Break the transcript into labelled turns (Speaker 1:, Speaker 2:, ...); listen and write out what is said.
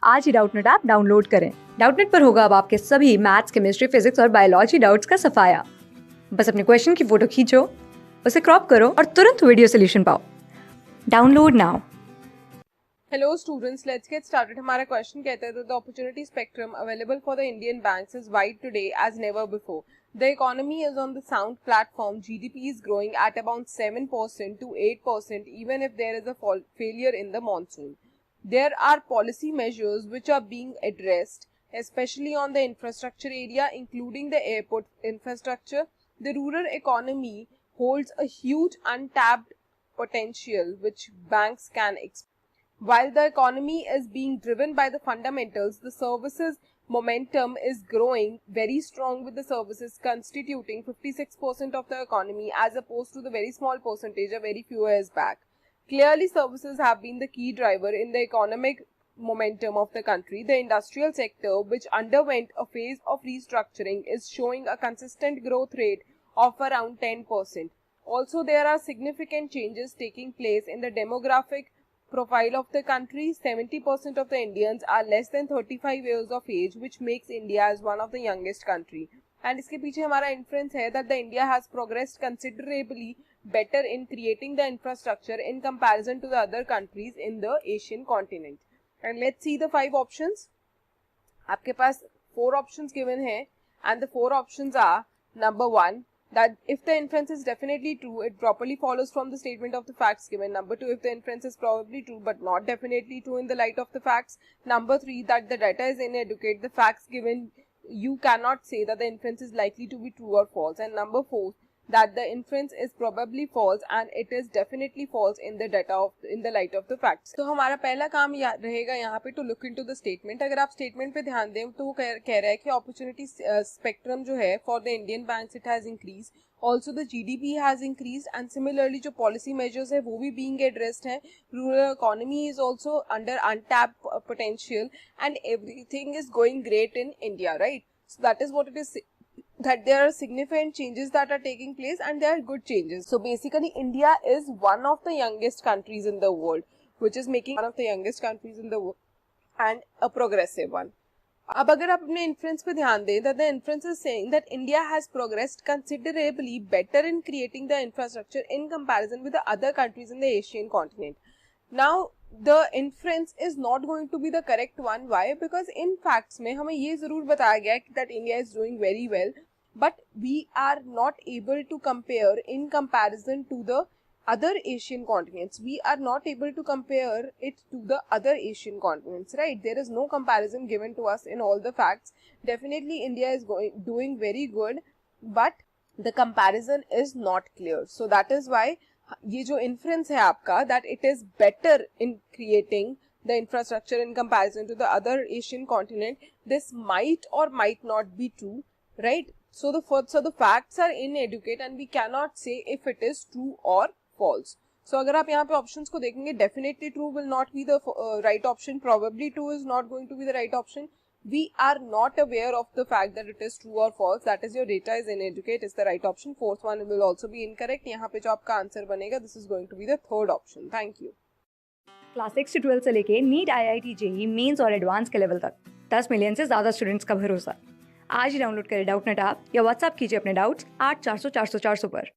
Speaker 1: आज ही Doubtnut app download करें। Doubtnut पर होगा अब आपके सभी मैथ्स, केमिस्ट्री, फिजिक्स और बायोलॉजी डाउट्स का सफाया। बस अपने क्वेश्चन की फोटो खींचो, उसे क्रॉप करो और तुरंत वीडियो सोल्यूशन पाओ। Download now.
Speaker 2: Hello students, let's get started. हमारा क्वेश्चन कहता है that the opportunity spectrum available for the Indian banks is wide today as never before. The economy is on the sound platform. GDP is growing at about 7% to 8% even if there is a failure in the monsoon. There are policy measures which are being addressed, especially on the infrastructure area, including the airport infrastructure. The rural economy holds a huge untapped potential which banks can exploit. While the economy is being driven by the fundamentals, the services momentum is growing very strong, with the services constituting 56% of the economy as opposed to the very small percentage a very few years back. Clearly, services have been the key driver in the economic momentum of the country. The industrial sector, which underwent a phase of restructuring, is showing a consistent growth rate of around 10%. Also, there are significant changes taking place in the demographic profile of the country. 70% of the Indians are less than 35 years of age, which makes India as one of the youngest country. And इसके पीछे हमारा inference है that the India has progressed considerably better in creating the infrastructure in comparison to the other countries in the Asian continent. And let's see the 5 options. आपके पास 4 options given है, and the 4 options are: number 1, that if the inference is definitely true, it properly follows from the statement of the facts given. Number 2, if the inference is probably true but not definitely true in the light of the facts. Number 3, that the data is inadequate, the facts given, you cannot say that the inference is likely to be true or false. And number 4, that the inference is probably false and it is definitely false in the light of the facts. तो हमारा पहला काम रहेगा यहाँ पे to look into the statement. अगर आप statement पे ध्यान दें तो वो कह रहा है कि opportunity spectrum जो है for the Indian banks it has increased. Also the GDP has increased, and similarly जो policy measures है वो भी being addressed हैं. Rural economy is also under untapped potential, and everything is going great in India, right? So that is what it is, that there are significant changes that are taking place and they are good changes. So basically India is one of the youngest countries in the world, which is making one of the youngest countries in the world and a progressive one. अब अगर आप अपने inference पे ध्यान दें, that the inference is saying that India has progressed considerably better in creating the infrastructure in comparison with the other countries in the Asian continent. Now the inference is not going to be the correct one. Why? Because in facts में हमें ये ज़रूर बताया गया है that India is doing very well, but we are not able to compare in comparison to the other Asian continents. We are not able to compare it to the other Asian continents, right? There is no comparison given to us in all the facts. Definitely India is doing very good, but the comparison is not clear. So that is why ये जो inference है आपका, that it is better in creating the infrastructure in comparison to the other Asian continent, this might or might not be true, right? So the facts are inadequate and we cannot say if it is true or false. So अगर आप यहाँ पे options को देखेंगे, definitely true will not be the right option, probably true is not going to be the right option. We are not aware of the fact that it is true or false. That is, your data is inadequate is the right option. Fourth one will also be incorrect. यहाँ पे जो आपका answer बनेगा, this is going to be the third option. Thank you.
Speaker 1: Class 6 से 12 से लेके NEET, IIT, JEE mains और advance के लेवल तक 10 मिलियन से ज्यादा स्टूडेंट्स का भरोसा। आज ही डाउनलोड करें डाउटनेट ऐप या व्हाट्सएप कीजिए अपने डाउट्स 8400 400 400 पर।